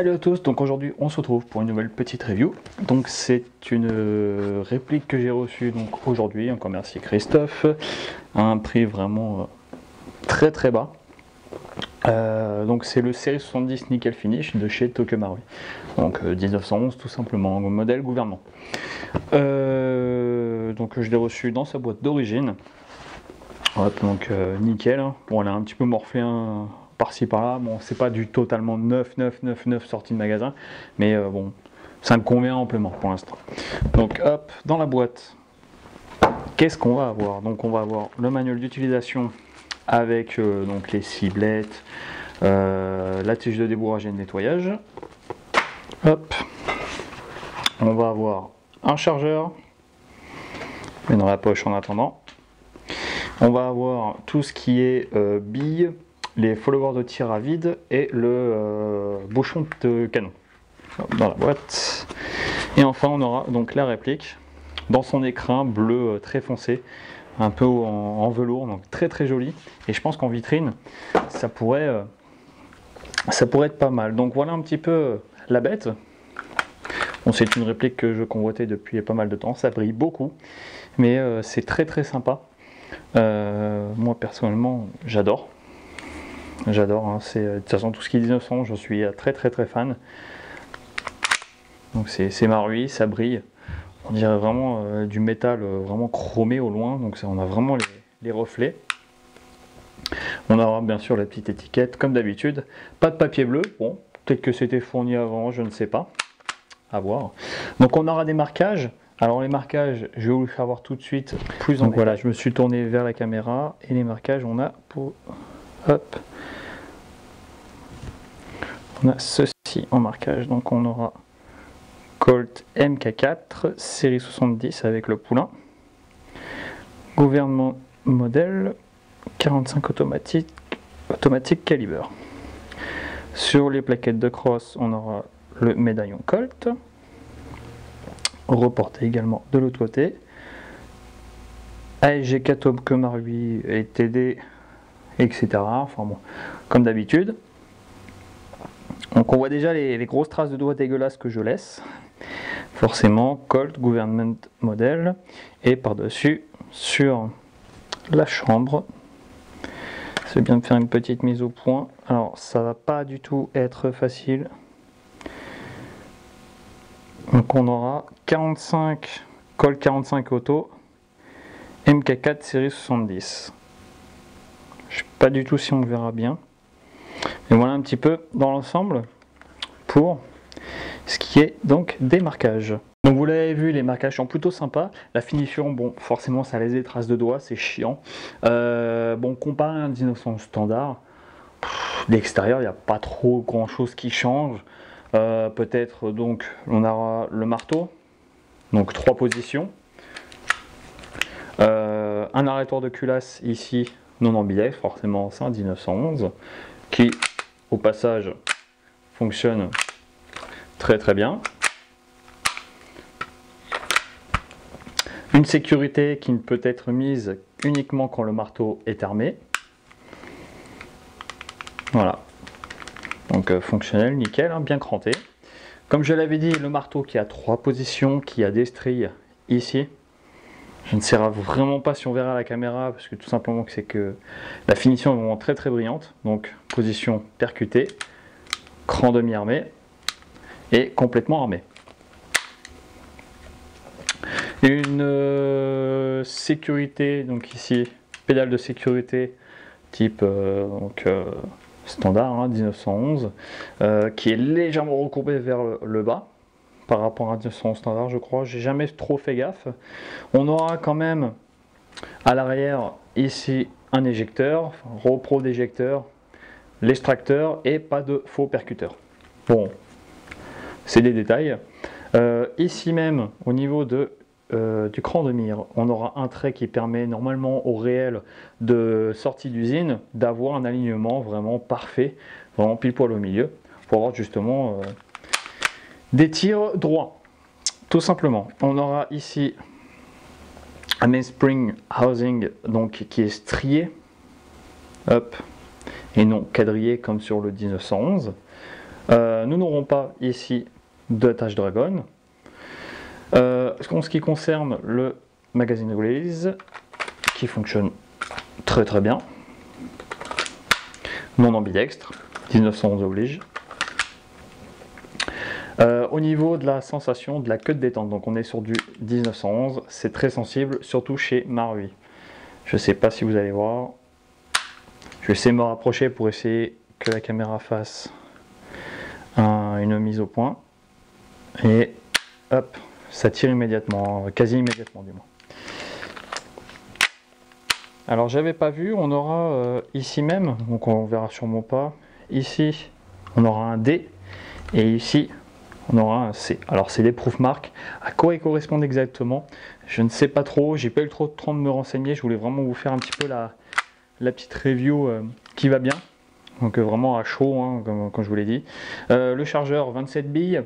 Salut à tous, donc aujourd'hui on se retrouve pour une nouvelle petite review. Donc c'est une réplique que j'ai reçue donc aujourd'hui, encore merci Christophe, à un prix vraiment très très bas. Donc c'est le série 70 Nickel Finish de chez Tokyo Marui. Donc 1911 tout simplement, modèle gouvernement. Donc je l'ai reçu dans sa boîte d'origine. Donc nickel, bon elle a un petit peu morflé par-ci par-là, bon c'est pas du totalement neuf sorti de magasin, mais bon ça me convient amplement pour l'instant. Donc hop, dans la boîte, qu'est-ce qu'on va avoir? Donc on va avoir le manuel d'utilisation avec donc les ciblettes, la tige de débourrage et de nettoyage. Hop, on va avoir un chargeur, mais dans la poche en attendant. On va avoir tout ce qui est billes, les followers de tir à vide et le bouchon de canon dans la boîte. Et enfin on aura donc la réplique dans son écrin bleu très foncé, un peu en velours, donc très très joli. Et je pense qu'en vitrine ça pourrait être pas mal. Donc voilà un petit peu la bête. Bon, c'est une réplique que je convoitais depuis pas mal de temps, ça brille beaucoup, mais c'est très très sympa. Moi personnellement j'adore, hein, c'est de toute façon tout ce qui est 1900 je suis très fan. Donc c'est Marui, ça brille, on dirait vraiment du métal vraiment chromé au loin, donc on a vraiment les reflets. On aura bien sûr la petite étiquette comme d'habitude, pas de papier bleu, bon peut-être que c'était fourni avant, je ne sais pas, à voir. Donc on aura des marquages. Alors les marquages, je vais vous le faire voir tout de suite plus en détail. Voilà, je me suis tourné vers la caméra et les marquages, on a pour hop, on a ceci en marquage. Donc on aura Colt MK4 série 70 avec le poulain, gouvernement modèle 45 automatique calibre. Sur les plaquettes de crosse, on aura le médaillon Colt, reporté également de l'autre côté. ASG Katob que Marui et TD, etc. Enfin bon, comme d'habitude. Donc on voit déjà les grosses traces de doigts dégueulasses que je laisse. Forcément, Colt Government Model. Et par-dessus, sur la chambre, c'est bien de faire une petite mise au point. Alors ça va pas du tout être facile. Donc on aura 45 Colt 45 auto MK4 série 70. Je sais pas du tout si on le verra bien. Mais voilà un petit peu dans l'ensemble pour ce qui est donc des marquages. Donc vous l'avez vu, les marquages sont plutôt sympas. La finition, bon forcément ça laisse des traces de doigts, c'est chiant. Bon comparé à un 1900 standard, l'extérieur il n'y a pas trop grand chose qui change. Peut-être donc on aura le marteau, donc 3 positions, un arrêteur de culasse ici non ambidextre, forcément c'est un 1911 qui au passage fonctionne très bien. Une sécurité qui ne peut être mise uniquement quand le marteau est armé. Voilà. Donc fonctionnel, nickel, hein, bien cranté. Comme je l'avais dit, le marteau qui a 3 positions, qui a des stries ici. Je ne sais vraiment pas si on verra à la caméra, parce que tout simplement c'est que la finition est vraiment très brillante. Donc position percutée, cran demi-armé et complètement armé. Une sécurité, donc ici, pédale de sécurité type standard, hein, 1911, qui est légèrement recourbé vers le bas par rapport à 1911 standard, je crois. J'ai jamais trop fait gaffe. On aura quand même à l'arrière ici un éjecteur, enfin, repro d'éjecteur, l'extracteur et pas de faux percuteur. Bon, c'est des détails. Ici même, au niveau du cran de mire, on aura un trait qui permet normalement au réel de sortie d'usine d'avoir un alignement vraiment parfait, vraiment pile poil au milieu, pour avoir justement des tirs droits, tout simplement. On aura ici un mainspring housing donc qui est strié, hop, et non quadrillé comme sur le 1911. Nous n'aurons pas ici de tâche dragon. En ce qui concerne le magazine release, qui fonctionne très très bien, non ambidextre, 1911 oblige. Au niveau de la sensation de la queue de détente, donc on est sur du 1911, c'est très sensible, surtout chez Marui. Je ne sais pas si vous allez voir. Je vais essayer de me rapprocher pour essayer que la caméra fasse une mise au point. Et hop, ça tire immédiatement, quasi immédiatement du moins. Alors j'avais pas vu, on aura ici même, donc on verra sûrement pas, ici on aura un D et ici on aura un C. Alors c'est des proof marks, à quoi ils correspondent exactement, je ne sais pas trop, j'ai pas eu trop de temps de me renseigner, je voulais vraiment vous faire un petit peu la petite review qui va bien, donc vraiment à chaud, hein, comme je vous l'ai dit. Le chargeur 27 billes.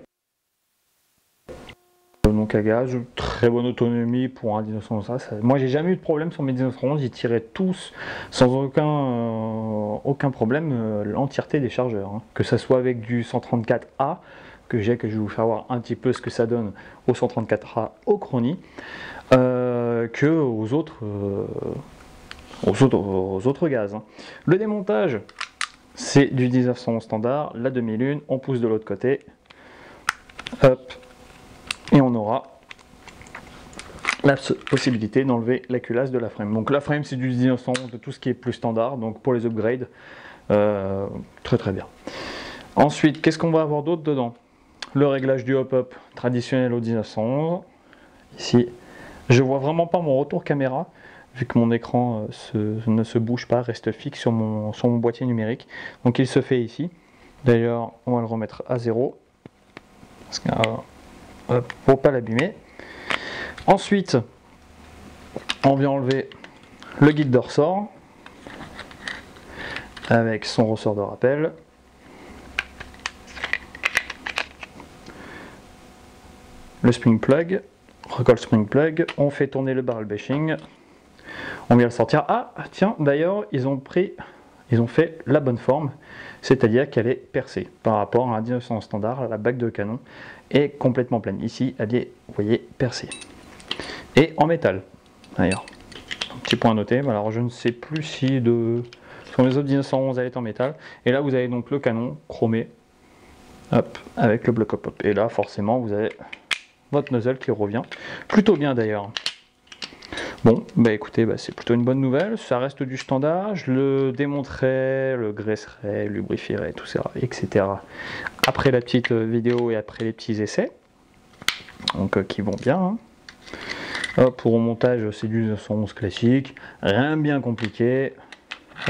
Donc à gaz, très bonne autonomie pour un 1911. Moi j'ai jamais eu de problème sur mes 1911, ils tiraient tous sans aucun problème l'entièreté des chargeurs. Hein. Que ce soit avec du 134A que je vais vous faire voir un petit peu ce que ça donne au 134A au Crony, que aux autres gaz. Hein. Le démontage, c'est du 1911 standard, la demi-lune, on pousse de l'autre côté, hop. Et on aura la possibilité d'enlever la culasse de la frame. Donc la frame c'est du 1911 de tout ce qui est plus standard, donc pour les upgrades, très très bien. Ensuite, qu'est-ce qu'on va avoir d'autre dedans? Le réglage du hop-up traditionnel au 1911. Ici, je vois vraiment pas mon retour caméra, vu que mon écran ne se bouge pas, reste fixe sur mon boîtier numérique. Donc il se fait ici. D'ailleurs, on va le remettre à 0. Parce que, pour pas l'abîmer. Ensuite, on vient enlever le guide de ressort avec son ressort de rappel. Le spring plug, recolle spring plug, on fait tourner le barrel bashing, on vient le sortir. Ah tiens, d'ailleurs ils ont fait la bonne forme, c'est-à-dire qu'elle est percée par rapport à un 1900 standard, la bague de canon est complètement pleine. Ici, elle est, vous voyez, percée. Et en métal, d'ailleurs. Un petit point à noter. Alors, je ne sais plus si sur les autres 1911, elle est en métal. Et là, vous avez donc le canon chromé, hop, avec le bloc hop. Et là, forcément, vous avez votre nozzle qui revient. Plutôt bien, d'ailleurs. Bon, bah écoutez, c'est plutôt une bonne nouvelle, ça reste du standard, je le démonterai, le graisserai, lubrifierai, tout ça, etc. Après la petite vidéo et après les petits essais, donc qui vont bien. Hein. Hop, pour le montage, c'est du 1911 classique, rien de bien compliqué.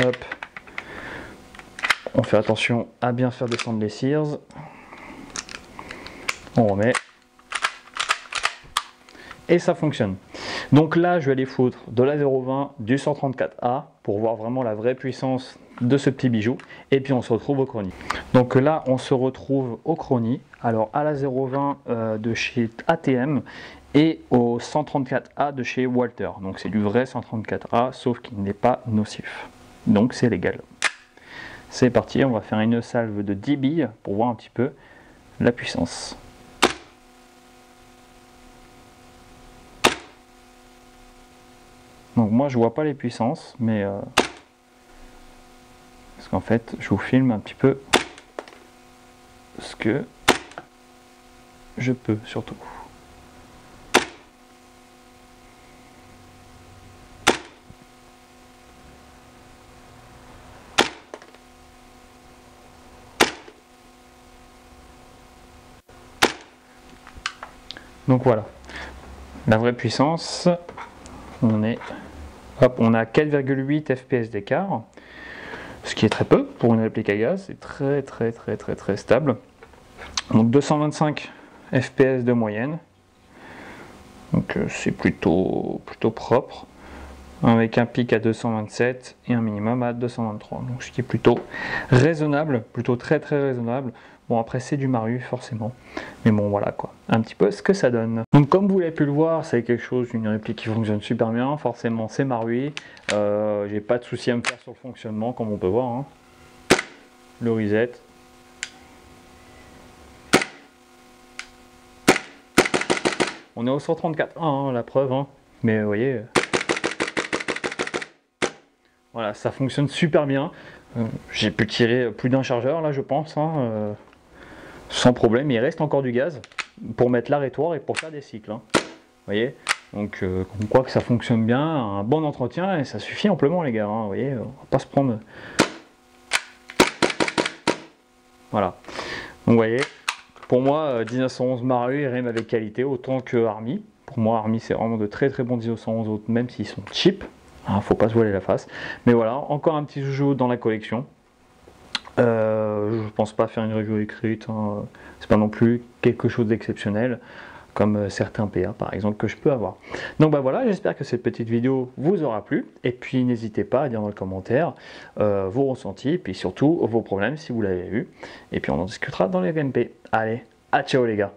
Hop, on fait attention à bien faire descendre les sears. On remet. Et ça fonctionne. Donc là, je vais aller foutre de la 0,20, du 134A pour voir vraiment la vraie puissance de ce petit bijou. Et puis on se retrouve au Crony. Donc là, on se retrouve au Crony. Alors à la 0,20 de chez ATM et au 134A de chez Walter. Donc c'est du vrai 134A, sauf qu'il n'est pas nocif. Donc c'est légal. C'est parti, on va faire une salve de 10 billes pour voir un petit peu la puissance. Donc moi je vois pas les puissances, mais parce qu'en fait je vous filme un petit peu ce que je peux surtout. Donc voilà, la vraie puissance, on a 4,8 fps d'écart, ce qui est très peu pour une réplique à gaz, c'est très stable. Donc 225 fps de moyenne, donc c'est plutôt propre, avec un pic à 227 et un minimum à 223, donc ce qui est plutôt raisonnable, plutôt très raisonnable. Bon, après c'est du Marui forcément, mais bon voilà quoi, un petit peu ce que ça donne. Donc comme vous l'avez pu le voir, c'est quelque chose, une réplique qui fonctionne super bien, forcément c'est Marui, j'ai pas de souci à me faire sur le fonctionnement comme on peut voir, hein. Le reset, On est au 134.1, hein, la preuve, hein. Mais vous voyez, voilà, ça fonctionne super bien. J'ai pu tirer plus d'un chargeur là, je pense, hein, sans problème. Il reste encore du gaz pour mettre l'arrêtoir et pour faire des cycles, hein. Vous voyez, donc on croit que ça fonctionne bien, un bon entretien et ça suffit amplement les gars, hein. Vous voyez, on va pas se prendre. Voilà. Donc vous voyez, pour moi 1911 Maru rime avec qualité autant que Army. Pour moi Army c'est vraiment de très bons 1911 autres, même s'ils sont cheap. Hein, faut pas se voiler la face. Mais voilà, encore un petit joujou dans la collection. Je pense pas faire une review écrite, hein. C'est pas non plus quelque chose d'exceptionnel comme certains PA par exemple que je peux avoir. Donc bah voilà, j'espère que cette petite vidéo vous aura plu et puis n'hésitez pas à dire dans le commentaire vos ressentis et puis surtout vos problèmes si vous l'avez vu et puis on en discutera dans les VMP. Allez, à ciao les gars.